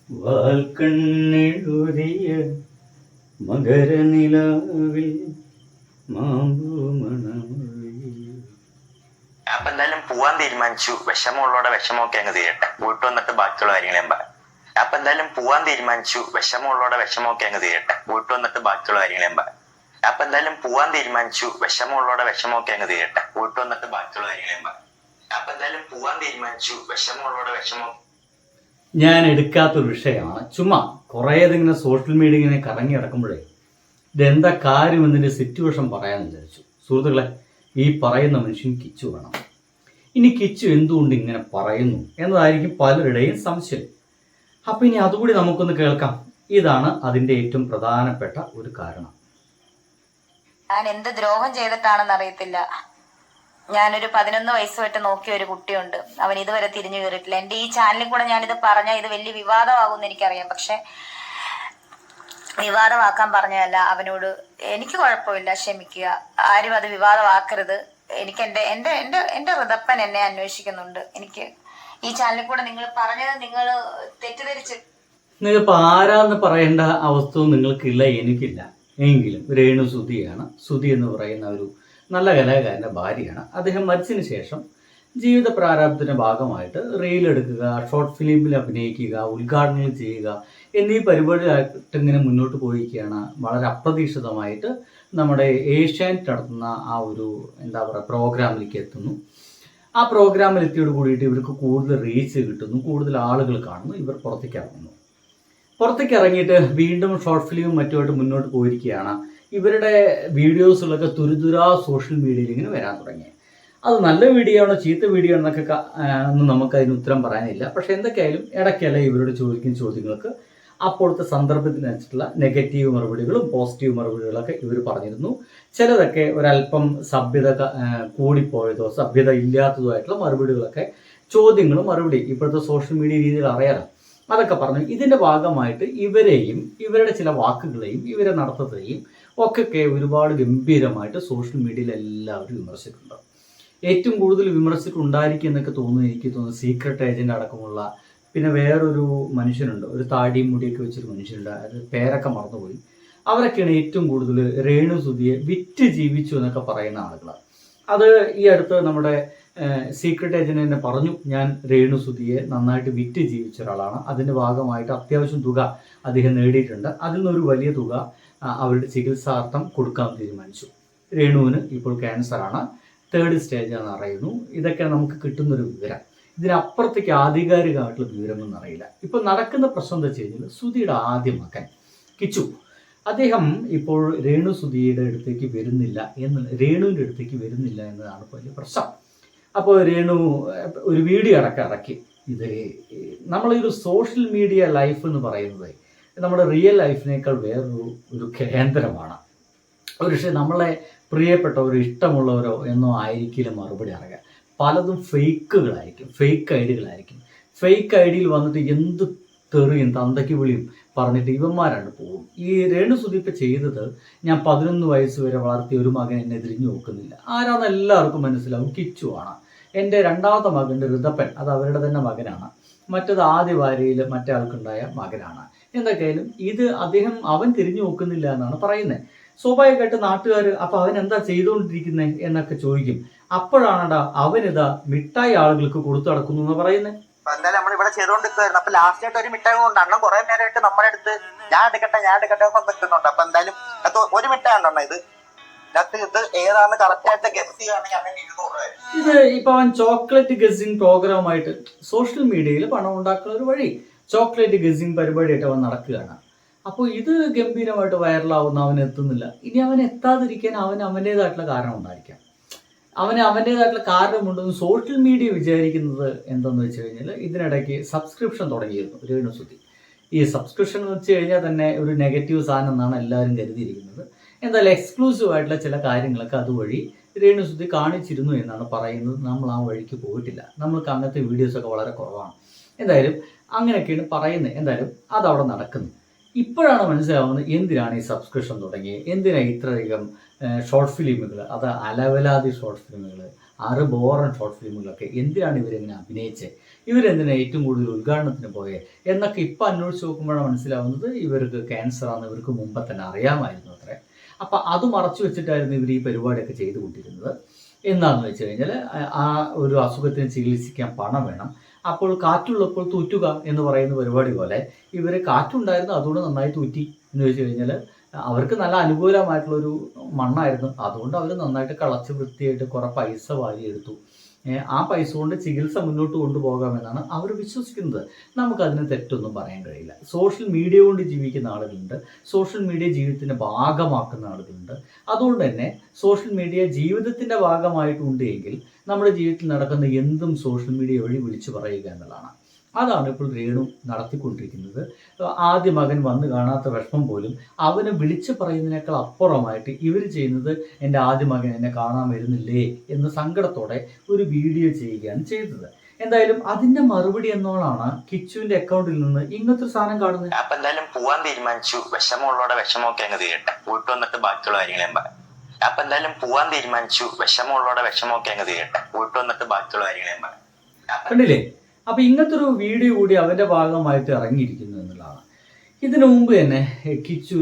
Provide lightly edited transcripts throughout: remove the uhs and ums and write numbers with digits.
വാൽക്കണ്ണെഴുതിയ മകരനിലാവിൽ അപ്പൊ എന്തായാലും പോവാൻ തീരുമാനിച്ചു. വിഷമമുള്ളോടെ വിഷമമൊക്കെ അങ്ങ് തീരട്ടെ, പോയിട്ട് വന്നിട്ട് ബാക്കിയുള്ള കാര്യങ്ങൾ ഞാൻ പറയാം. അപ്പൊ എന്തായാലും പോവാൻ തീരുമാനിച്ചു. വിഷമമുള്ളോടെ വിഷമമൊക്കെ അങ്ങ് തീരട്ടെ, പോയിട്ട് വന്നിട്ട് ബാക്കിയുള്ള കാര്യങ്ങൾ ഞാൻ പറയാം. അപ്പൊ എന്തായാലും പോവാൻ തീരുമാനിച്ചു. വിഷമമുള്ളോടെ വിഷമമൊക്കെ അങ്ങ് തീരട്ടെ, പോയിട്ട് വന്നിട്ട് ബാക്കിയുള്ള കാര്യങ്ങൾ ഞാൻ പറയാം. അപ്പൊ എന്തായാലും പോവാൻ തീരുമാനിച്ചു. വിഷമമുള്ളോടെ വിഷമം ഞാൻ എടുക്കാത്തൊരു വിഷയമാണ്. ചുമ്മാ കുറേ ഇതിങ്ങനെ സോഷ്യൽ മീഡിയ ഇങ്ങനെ കറങ്ങി കിടക്കുമ്പോഴേ ഇതെന്താ കാര്യം എന്നതിൻ്റെ സിറ്റുവേഷൻ പറയാമെന്ന് വിചാരിച്ചു. സുഹൃത്തുക്കളെ, ഈ പറയുന്ന മനുഷ്യൻ കിച്ചു വേണം. ഇനി കിച്ചു എന്തുകൊണ്ട് ഇങ്ങനെ പറയുന്നു എന്നതായിരിക്കും പലരുടെയും സംശയം. അപ്പം ഇനി അതുകൂടി നമുക്കൊന്ന് കേൾക്കാം. ഇതാണ് അതിൻ്റെ ഏറ്റവും പ്രധാനപ്പെട്ട ഒരു കാരണം. ഞാൻ എന്ത് ദ്രോഹം ചെയ്തിട്ടാണെന്ന് അറിയത്തില്ല. ഞാനൊരു 11 വയസ്സ് തൊട്ട് നോക്കിയ ഒരു കുട്ടിയുണ്ട്. അവൻ ഇതുവരെ തിരിഞ്ഞു കയറിയിട്ടില്ല. എൻ്റെ ഈ ചാനലിൽ കൂടെ ഞാനിത് പറഞ്ഞാൽ ഇത് വലിയ വിവാദമാകുമെന്ന് എനിക്കറിയാം. പക്ഷെ വിവാദമാക്കാൻ പറഞ്ഞതല്ല. അവനോട് എനിക്ക് കുഴപ്പമില്ല, ക്ഷമിക്കുക. ആരും അത് വിവാദമാക്കരുത്. എനിക്ക് എൻ്റെ ഋതപ്പൻ എന്നെ അന്വേഷിക്കുന്നുണ്ട്. എനിക്ക് ഈ ചാനലിൽ കൂടെ നിങ്ങൾ പറഞ്ഞത് നിങ്ങൾ തെറ്റിദ്ധരിച്ച് നിങ്ങളിപ്പോൾ ആരാന്ന് പറയേണ്ട അവസ്ഥ നിങ്ങൾക്കില്ല, എനിക്കില്ല. എങ്കിലും രേണു സുധിയാണ്. സുധി എന്ന് പറയുന്ന ഒരു നല്ല കലാകാരൻ്റെ ഭാര്യയാണ്. അദ്ദേഹം മരിച്ചതിന് ശേഷം ജീവിത പ്രാരാബ്ധത്തിൻ്റെ ഭാഗമായിട്ട് റീലെടുക്കുക, ഷോർട്ട് ഫിലിമിൽ അഭിനയിക്കുക, ഉദ്ഘാടനങ്ങൾ ചെയ്യുക എന്നീ പരിപാടിയായിട്ട് ഇങ്ങനെ മുന്നോട്ട് പോയിരിക്കുകയാണ്. വളരെ അപ്രതീക്ഷിതമായിട്ട് നമ്മുടെ ഏഷ്യാനെറ്റ് നടത്തുന്ന ആ ഒരു പ്രോഗ്രാമിലേക്ക് എത്തുന്നു. ആ പ്രോഗ്രാമിൽ എത്തിയോട് കൂടിയിട്ട് ഇവർക്ക് കൂടുതൽ റീച്ച് കിട്ടുന്നു, കൂടുതൽ ആളുകൾ കാണുന്നു. ഇവർ പുറത്തേക്ക് ഇറങ്ങുന്നു. പുറത്തേക്ക് ഇറങ്ങിയിട്ട് വീണ്ടും ഷോർട്ട് ഫിലിമും മറ്റുമായിട്ട് മുന്നോട്ട് പോയിരിക്കുകയാണ്. ഇവരുടെ വീഡിയോസുകളൊക്കെ തുരുതുരാ സോഷ്യൽ മീഡിയയിൽ ഇങ്ങനെ വരാൻ തുടങ്ങി. അത് നല്ല വീഡിയോ ആണോ ചീത്ത വീഡിയോ എന്നൊക്കെ ഒന്നും നമുക്കതിന് ഉത്തരം പറയാനില്ല. പക്ഷെ എന്തൊക്കെയായാലും ഇടയ്ക്കല്ല ഇവരോട് ചോദിക്കുന്ന ചോദ്യങ്ങൾക്ക് അപ്പോഴത്തെ സന്ദർഭത്തിനനുസരിച്ചുള്ള നെഗറ്റീവ് മറുപടികളും പോസിറ്റീവ് മറുപടികളൊക്കെ ഇവർ പറഞ്ഞിരുന്നു. ചിലതൊക്കെ ഒരല്പം സഭ്യത കൂടിപ്പോയതോ സഭ്യത ഇല്ലാത്തതോ ആയിട്ടുള്ള മറുപടികളൊക്കെ, ചോദ്യങ്ങളും മറുപടി ഇപ്പോഴത്തെ സോഷ്യൽ മീഡിയ രീതിയിൽ അറിയാലോ, അതൊക്കെ പറഞ്ഞു. ഇതിൻ്റെ ഭാഗമായിട്ട് ഇവരെയും ഇവരുടെ ചില വാക്കുകളെയും ഇവരെ നടത്തത്തെയും ഒക്കെ ഒരുപാട് ഗംഭീരമായിട്ട് സോഷ്യൽ മീഡിയയിൽ എല്ലാവരും വിമർശിക്കുന്നുണ്ട്. ഏറ്റവും കൂടുതൽ വിമർശിക്കുണ്ടായിരിക്കും എന്നൊക്കെ തോന്നുന്നു. എനിക്ക് തോന്നുന്നു സീക്രട്ട് ഏജന്റ് അടക്കമുള്ള, പിന്നെ വേറൊരു മനുഷ്യനുണ്ട്, ഒരു താടിയും മുടിയൊക്കെ വെച്ചൊരു മനുഷ്യനുണ്ട്, അത് പേരൊക്കെ മറന്നുപോയി. അവരൊക്കെയാണ് ഏറ്റവും കൂടുതൽ രേണു സുധിയെ വിറ്റ് ജീവിച്ചു എന്നൊക്കെ പറയുന്ന ആളുകൾ. അത് ഈ അടുത്ത് നമ്മുടെ സീക്രട്ട് ഏജന്റ് തന്നെ പറഞ്ഞു, ഞാൻ രേണു സുധിയെ നന്നായിട്ട് വിറ്റ് ജീവിച്ച ഒരാളാണ്. അതിൻ്റെ ഭാഗമായിട്ട് അത്യാവശ്യം തുക അദ്ദേഹം നേടിയിട്ടുണ്ട്. അതിൽ നിന്നൊരു വലിയ തുക അവരുടെ ചികിത്സാർത്ഥം കൊടുക്കാൻ തീരുമാനിച്ചു. രേണുവിന് ഇപ്പോൾ ക്യാൻസറാണ്, 3rd സ്റ്റേജാണെന്ന് അറിയുന്നു. ഇതൊക്കെ നമുക്ക് കിട്ടുന്നൊരു വിവരം. ഇതിനപ്പുറത്തേക്ക് ആധികാരികമായിട്ടുള്ള വിവരമൊന്നും അറിയില്ല. ഇപ്പോൾ നടക്കുന്ന പ്രശ്നം എന്താ വെച്ച് കഴിഞ്ഞാൽ സുധിയുടെ ആദ്യ മകൻ കിച്ചു, അദ്ദേഹം ഇപ്പോൾ രേണുവിൻ്റെ അടുത്തേക്ക് വരുന്നില്ല എന്നതാണ് വലിയ പ്രശ്നം. അപ്പോൾ രേണു ഒരു വീഡിയോ ഇറക്കി. ഇത് നമ്മളൊരു സോഷ്യൽ മീഡിയ ലൈഫ് എന്ന് പറയുന്നത് നമ്മുടെ റിയൽ ലൈഫിനേക്കാൾ വേറൊരു കേന്ദ്രമാണ്. പക്ഷേ നമ്മളെ പ്രിയപ്പെട്ടവരോ ഇഷ്ടമുള്ളവരോ എന്നോ ആയിരിക്കില്ല മറുപടി അറിയുക. പലതും ഫേക്കുകളായിരിക്കും, ഫേക്ക് ഐഡികളായിരിക്കും. ഫേക്ക് ഐഡിയിൽ വന്നിട്ട് എന്ത് തെറിയും തന്തയ്ക്ക് വിളിയും പറഞ്ഞിട്ട് ഇവന്മാരാണ് പോകും. ഈ രേണു സുധി ഇപ്പം ചെയ്തത്, ഞാൻ 11 വയസ്സ് വരെ വളർത്തിയ ഒരു മകൻ എന്നെ തിരിഞ്ഞു നോക്കുന്നില്ല, ആരാന്ന് എല്ലാവർക്കും മനസ്സിലാവും, കിച്ചു ആണ്. എൻ്റെ 2ാമത്തെ മകൻ്റെ ഋതപ്പൻ, അത് അവരുടെ തന്നെ മകനാണ്. മറ്റത് ആദ്യ ഭാര്യയിൽ മറ്റേ ആൾക്കുണ്ടായ മകനാണ്. എന്തൊക്കെയായാലും ഇത് അവൻ തിരിഞ്ഞു നോക്കുന്നില്ല എന്നാണ് പറയുന്നത്. സ്വാഭാവികമായിട്ട് നാട്ടുകാർ അപ്പോൾ അവൻ എന്താ ചെയ്തുകൊണ്ടിരിക്കുന്നത് എന്നൊക്കെ ചോദിക്കും. അപ്പോഴാണടാ അവനിതാ മിഠായി ആളുകൾക്ക് കൊടുത്തു നടക്കുന്നു എന്ന് പറയുന്നത്. എന്തായാലും നമ്മൾ ഇവിടെ ചെയ്തുകൊണ്ടിരിക്കുവായിരുന്നു. അപ്പൊ ലാസ്റ്റ് ആയിട്ട് ഒരു മിഠായി കൊണ്ടാണ് കുറെ നേരമായിട്ട് നമ്മുടെ അടുത്ത് ഞാൻ എടുക്കട്ടെ ഒക്കെ വെക്കുന്നുണ്ട്. അപ്പൊ എന്തായാലും അത് ഒരു മിഠായി ഉണ്ടോ ഇത് ഏതാണ് കറക്റ്റ് ആയിട്ട് ഗസ് ചെയ്യുകയാണെങ്കിൽ അവൻ 200 രൂപ. ഇത് ഇപ്പൊ അവൻ ചോക്ലേറ്റ് ഗസിംഗ് പ്രോഗ്രാമായിട്ട് സോഷ്യൽ മീഡിയയിൽ പണം ഉണ്ടാക്കുന്ന ഒരു വഴി, ചോക്ലേറ്റ് ഗസിംഗ് പരിപാടിയായിട്ട് അവൻ നടക്കുകയാണ്. അപ്പോൾ ഇത് ഗംഭീരമായിട്ട് വൈറലാവുന്ന അവൻ എത്തുന്നില്ല. ഇനി അവൻ എത്താതിരിക്കാൻ അവൻ്റേതായിട്ടുള്ള കാരണം ഉണ്ടായിരിക്കാം. അവൻ്റേതായിട്ടുള്ള കാരണമുണ്ടെന്ന് സോഷ്യൽ മീഡിയ വിചാരിക്കുന്നത് എന്തെന്ന് വെച്ച് കഴിഞ്ഞാൽ, ഇതിനിടയ്ക്ക് സബ്സ്ക്രിപ്ഷൻ തുടങ്ങിയിരുന്നു രേണു സുധി. ഈ സബ്സ്ക്രിപ്ഷൻ എന്ന് വെച്ച് കഴിഞ്ഞാൽ തന്നെ ഒരു നെഗറ്റീവ് സാധനം എന്നാണ് എല്ലാവരും കരുതിയിരിക്കുന്നത്. എന്തായാലും എക്സ്ക്ലൂസീവ് ആയിട്ടുള്ള ചില കാര്യങ്ങളൊക്കെ അതുവഴി രേണു സുധി കാണിച്ചിരുന്നു എന്നാണ് പറയുന്നത്. നമ്മൾ ആ വഴിക്ക് പോയിട്ടില്ല, നമ്മൾക്ക് അങ്ങനത്തെ വീഡിയോസൊക്കെ വളരെ കുറവാണ്. എന്തായാലും അങ്ങനെയൊക്കെയാണ് പറയുന്നത്. എന്തായാലും അതവിടെ നടക്കുന്നു. ഇപ്പോഴാണ് മനസ്സിലാവുന്നത് എന്തിനാണ് ഈ സബ്സ്ക്രിപ്ഷൻ തുടങ്ങിയത്, എന്തിനാണ് ഇത്രയധികം ഷോർട്ട് ഫിലിമുകൾ, അത് അലവലാതി ഷോർട്ട് ഫിലിമുകൾ, ബോറൻ ഷോർട്ട് ഫിലിമുകളൊക്കെ എന്തിനാണ് ഇവരിങ്ങനെ അഭിനയിച്ചത് ഇവരെന്തിനാ ഏറ്റവും കൂടുതൽ ഉദ്ഘാടനത്തിന് പോയേ എന്നൊക്കെ ഇപ്പം അന്വേഷിച്ച് നോക്കുമ്പോഴാണ് മനസ്സിലാവുന്നത് ഇവർക്ക് ക്യാൻസറാണെന്ന് ഇവർക്ക് മുമ്പ് തന്നെ അറിയാമായിരുന്നു അത്രേ. അപ്പം അത് മറച്ചു വെച്ചിട്ടായിരുന്നു ഇവർ ഈ പരിപാടിയൊക്കെ ചെയ്തുകൊണ്ടിരുന്നത്. എന്താണെന്ന് വെച്ച് കഴിഞ്ഞാൽ ആ ഒരു അസുഖത്തിന് ചികിത്സിക്കാൻ പണം വേണം. അപ്പോൾ കാറ്റുള്ളപ്പോൾ തൂറ്റുക എന്ന് പറയുന്ന പരിപാടി പോലെ ഇവർ കാറ്റുണ്ടായിരുന്നു, അതുകൊണ്ട് നന്നായി തൂറ്റി എന്ന് വെച്ച് കഴിഞ്ഞാൽ അവർക്ക് നല്ല അനുകൂലമായിട്ടുള്ളൊരു മണ്ണായിരുന്നു, അതുകൊണ്ട് അവർ നന്നായിട്ട് കളച്ച് വൃത്തിയായിട്ട് കുറേ പൈസ വാരിയെടുത്തു. ആ പൈസ കൊണ്ട് ചികിത്സ മുന്നോട്ട് കൊണ്ടുപോകാമെന്നാണ് അവർ വിശ്വസിക്കുന്നത്. നമുക്കതിന് തെറ്റൊന്നും പറയാൻ കഴിയില്ല. സോഷ്യൽ മീഡിയ കൊണ്ട് ജീവിക്കുന്ന ആളുകളുണ്ട്, സോഷ്യൽ മീഡിയ ജീവിതത്തിൻ്റെ ഭാഗമാക്കുന്ന ആളുകളുണ്ട്. അതുകൊണ്ട് തന്നെ സോഷ്യൽ മീഡിയ ജീവിതത്തിൻ്റെ ഭാഗമായിട്ടുണ്ട് എങ്കിൽ നമ്മുടെ ജീവിതത്തിൽ നടക്കുന്ന എന്തും സോഷ്യൽ മീഡിയ വഴി വിളിച്ചു പറയുക എന്നുള്ളതാണ്. അതാണ് ഇപ്പോൾ രേണു നടത്തിക്കൊണ്ടിരിക്കുന്നത്. ആദ്യ മകൻ വന്ന് കാണാത്ത വിഷമം പോലും അവനെ വിളിച്ചു പറയുന്നതിനേക്കാൾ അപ്പുറമായിട്ട് ഇവർ ചെയ്യുന്നത് എൻ്റെ ആദ്യ മകൻ എന്നെ കാണാൻ വരുന്നില്ലേ എന്ന സങ്കടത്തോടെ ഒരു വീഡിയോ ചെയ്യുകയാണ് ചെയ്തത്. എന്തായാലും അതിന്റെ മറുപടി എന്നോളാണ് കിച്ചുവിന്റെ അക്കൗണ്ടിൽ നിന്ന് ഇങ്ങനത്തെ സാധനം കാണുന്നത്. അപ്പൊ എന്തായാലും പോവാൻ തീരുമാനിച്ചു, വിഷമമുള്ളവരുടെ വിഷമമൊക്കെ അങ്ങ് തീരട്ടെ, പോയിട്ട് വന്നിട്ട് ബാക്കിയുള്ള കാര്യങ്ങളെയും പറയാം. അപ്പൊ എന്തായാലും പോവാൻ തീരുമാനിച്ചു, വിഷമമുള്ളവരുടെ വിഷമമൊക്കെ അങ്ങ് തീരട്ടെ, പോയിട്ട് വന്നിട്ട് ബാക്കിയുള്ള കാര്യങ്ങളെയും പറയാം. കണ്ടില്ലേ? അപ്പൊ ഇങ്ങനത്തെ ഒരു വീഡിയോ കൂടി അവന്റെ ഭാഗമായിട്ട് ഇറങ്ങിയിരിക്കുന്നു എന്നുള്ളതാണ്. ഇതിനു മുമ്പ് തന്നെ കിച്ചു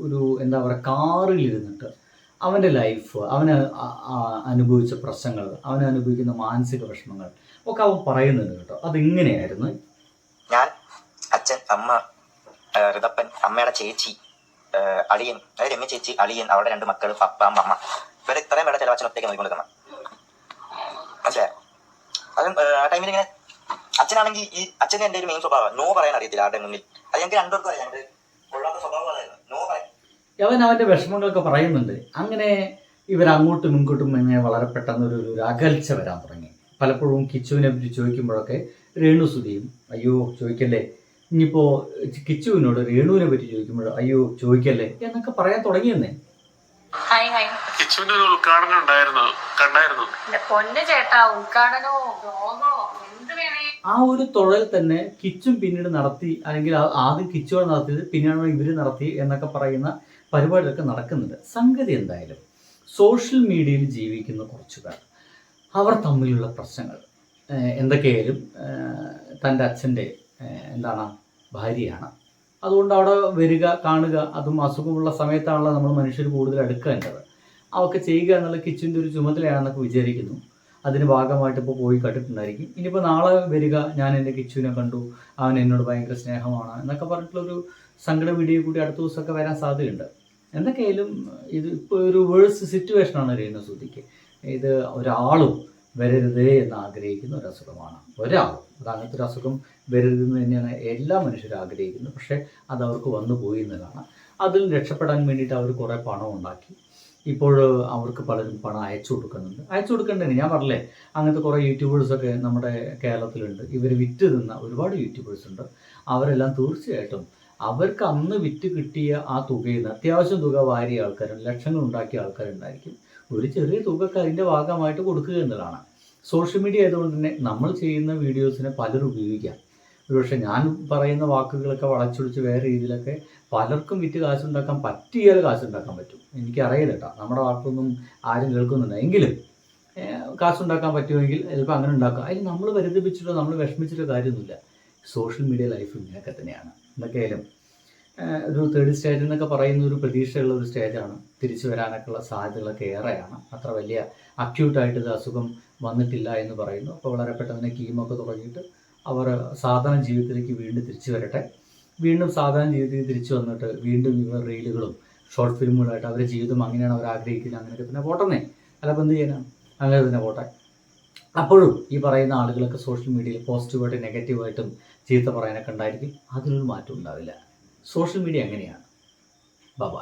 ഒരു എന്താ പറയുക, കാറിൽ ഇരുന്നിട്ട് അവൻ്റെ ലൈഫ്, അവന് അനുഭവിച്ച പ്രശ്നങ്ങൾ, അവന് അനുഭവിക്കുന്ന മാനസിക വിഷമങ്ങൾ ഒക്കെ അവൻ പറയുന്നുണ്ട് കേട്ടോ. അതിങ്ങനെയായിരുന്നു: ഞാൻ, അച്ഛൻ, അമ്മ, ഋതപ്പൻ, അമ്മയുടെ ചേച്ചി, അളിയൻ, അതായത് രമ്യ ചേച്ചി, അളിയൻ, അവരുടെ 2 മക്കൾ, പപ്പ, അമ്മ, ഇവരെ ഇത്രയും വേണ്ട ചിലവച്ഛൻ ഒറ്റയ്ക്ക് നോക്കിക്കൊണ്ടിരിക്കണം. മനസ്സിലായോ? അതും ആ ടൈമിൽ ഇങ്ങനെ അച്ഛനാണെങ്കിൽ ഈ അച്ഛൻ്റെ എൻ്റെ ഒരു മെയിൻ സ്വഭാവം നോ പറയാൻ അറിയത്തില്ല ആരുടെ മുന്നിൽ. അത് ഞങ്ങൾക്ക് 2 പേർക്കും അറിയാം, കൊള്ളാത്ത സ്വഭാവമായിരുന്നു നോ പറയാൻ. അവൻ അവൻ്റെ വിഷമങ്ങളൊക്കെ പറയുന്നുണ്ട്. അങ്ങനെ ഇവരങ്ങോട്ടും ഇങ്ങോട്ടും ഇങ്ങനെ വളരെ പെട്ടെന്ന് ഒരു അകൽച്ച വരാൻ തുടങ്ങി. പലപ്പോഴും കിച്ചുവിനെ പറ്റി ചോദിക്കുമ്പോഴൊക്കെ രേണുസുതിയും അയ്യോ ചോദിക്കല്ലേ, ഇനിയിപ്പോൾ കിച്ചുവിനോട് രേണുവിനെ പറ്റി ചോദിക്കുമ്പോഴോ അയ്യോ ചോദിക്കല്ലേ എന്നൊക്കെ പറയാൻ തുടങ്ങിയെന്നേ. കിച്ചുവിന്റെ ഒരു ഉദ്ഘാടനം ഉണ്ടായിരുന്നു, കണ്ടായിരുന്നു? പൊന്നു ചേട്ടാ, ഉദ്ഘാടനോ ബ്ലോഗോ എന്ത് വേണേ ആ ഒരു തൊഴിൽ തന്നെ കിച്ചും പിന്നീട് നടത്തി, അല്ലെങ്കിൽ ആദ്യം കിച്ചുവാണ് നടത്തിയത്, പിന്നീട് ഇവർ നടത്തി എന്നൊക്കെ പറയുന്ന പരിപാടികളൊക്കെ നടക്കുന്നുണ്ട്. സംഗതി എന്തായാലും സോഷ്യൽ മീഡിയയിൽ ജീവിക്കുന്ന കുറച്ച് പേർ, അവർ തമ്മിലുള്ള പ്രശ്നങ്ങൾ എന്തൊക്കെയായാലും തൻ്റെ അച്ഛൻ്റെ ഭാര്യയാണ്, അതുകൊണ്ട് അവിടെ വരിക, കാണുക, അതും അസുഖമുള്ള സമയത്താണല്ലോ നമ്മൾ മനുഷ്യർ കൂടുതൽ അടുക്കേണ്ടത്. അവർക്ക് ചെയ്യുക എന്നുള്ള കിച്ചുവിൻ്റെ ഒരു ചുമതലയാണെന്നൊക്കെ വിചാരിക്കുന്നു. അതിന് ഭാഗമായിട്ട് ഇപ്പോൾ പോയി കണ്ടിട്ടുണ്ടായിരിക്കും. ഇനിയിപ്പോൾ നാളെ വരിക, ഞാൻ എൻ്റെ കിച്ചുവിനെ കണ്ടു, അവൻ എന്നോട് ഭയങ്കര സ്നേഹമാണ് എന്നൊക്കെ പറഞ്ഞിട്ടുള്ളൊരു സങ്കട വീഡിയോ കൂടി അടുത്ത ദിവസമൊക്കെ വരാൻ സാധ്യതയുണ്ട്. എന്തൊക്കെയായാലും ഇത് ഇപ്പോൾ ഒരു വേഴ്സ് സിറ്റുവേഷനാണ് രേണുസുതിക്ക്. ഇത് ഒരാളും വരരുതേ എന്ന് ആഗ്രഹിക്കുന്ന ഒരു അസുഖമാണ്. ഒരാളും അത് അങ്ങനത്തെ ഒരു അസുഖം വരരുതെന്ന് തന്നെയാണ് എല്ലാ മനുഷ്യരും ആഗ്രഹിക്കുന്നത്. പക്ഷേ അത് അവർക്ക് വന്നു പോയി എന്നതാണ്. അതിൽ രക്ഷപ്പെടാൻ വേണ്ടിയിട്ട് അവർ കുറേ പണം ഉണ്ടാക്കി. ഇപ്പോൾ അവർക്ക് പലരും പണം അയച്ചു കൊടുക്കുന്നുണ്ട്. അയച്ചു കൊടുക്കേണ്ടത് ഞാൻ പറഞ്ഞില്ലേ, അങ്ങനത്തെ കുറേ യൂട്യൂബേഴ്സൊക്കെ നമ്മുടെ കേരളത്തിലുണ്ട്. ഇവർ വിറ്റ് തിന്ന ഒരുപാട് യൂട്യൂബേഴ്സ് ഉണ്ട്. അവരെല്ലാം തീർച്ചയായിട്ടും അവർക്ക് അന്ന് വിറ്റ് കിട്ടിയ ആ തുകയിൽ നിന്ന് അത്യാവശ്യം തുക വാരിയ ആൾക്കാരുണ്ട്, ലക്ഷങ്ങൾ ഉണ്ടാക്കിയ ആൾക്കാരുണ്ടായിരിക്കും. ഒരു ചെറിയ തുകക്ക് അതിൻ്റെ ഭാഗമായിട്ട് കൊടുക്കുക എന്നതാണ്. സോഷ്യൽ മീഡിയ ആയതുകൊണ്ട് തന്നെ നമ്മൾ ചെയ്യുന്ന വീഡിയോസിനെ പലരും ഉപയോഗിക്കാം. ഒരുപക്ഷെ ഞാൻ പറയുന്ന വാക്കുകളൊക്കെ വളച്ചൊടിച്ച് വേറെ രീതിയിലൊക്കെ പലർക്കും വിറ്റ് കാശുണ്ടാക്കാൻ പറ്റിയാൽ കാശുണ്ടാക്കാൻ പറ്റും. എനിക്കറിയില്ല കേട്ടോ, നമ്മുടെ വാക്കൊന്നും ആരും കേൾക്കുന്നുണ്ട്. എങ്കിലും കാശുണ്ടാക്കാൻ പറ്റുമെങ്കിൽ ചിലപ്പോൾ അങ്ങനെ ഉണ്ടാക്കാം. അതിന് നമ്മൾ പരിതപിച്ചിട്ടോ നമ്മൾ വിഷമിച്ചിട്ടോ കാര്യമൊന്നുമില്ല. സോഷ്യൽ മീഡിയ ലൈഫ് ഇങ്ങനെയൊക്കെ തന്നെയാണ്. എന്തൊക്കെയായാലും ഒരു 3rd സ്റ്റേജ് എന്നൊക്കെ പറയുന്ന ഒരു പ്രതീക്ഷയുള്ള ഒരു സ്റ്റേജാണ്. തിരിച്ചു വരാനൊക്കെയുള്ള സാധ്യതകളൊക്കെ ഏറെയാണ്. അത്ര വലിയ അക്യൂട്ടായിട്ട് ഇത് അസുഖം വന്നിട്ടില്ല എന്ന് പറയുന്നു. അപ്പോൾ വളരെ പെട്ടെന്ന് കീമൊക്കെ തുടങ്ങിയിട്ട് അവർ സാധാരണ ജീവിതത്തിലേക്ക് വീണ്ടും തിരിച്ചു വരട്ടെ. വീണ്ടും സാധാരണ ജീവിതത്തിലേക്ക് തിരിച്ചു വന്നിട്ട് വീണ്ടും ഇവർ റീലുകളും ഷോർട്ട് ഫിലിമുകളായിട്ട് അവരുടെ ജീവിതം അങ്ങനെയാണ് അവർ ആഗ്രഹിക്കുന്നത്. അങ്ങനെയൊക്കെ തന്നെ പോട്ടെന്നേ, അല്ലപ്പോൾ എന്ത് ചെയ്യാനാണ്, അങ്ങനെ തന്നെ പോട്ടെ. അപ്പോഴും ഈ പറയുന്ന ആളുകളൊക്കെ സോഷ്യൽ മീഡിയയിൽ പോസിറ്റീവായിട്ടും നെഗറ്റീവായിട്ടും ചീത്ത പറയാനൊക്കെ ഉണ്ടായിരിക്കും. അതിനൊരു മാറ്റം ഉണ്ടാവില്ല. സോഷ്യൽ മീഡിയ അങ്ങനെയാണ്.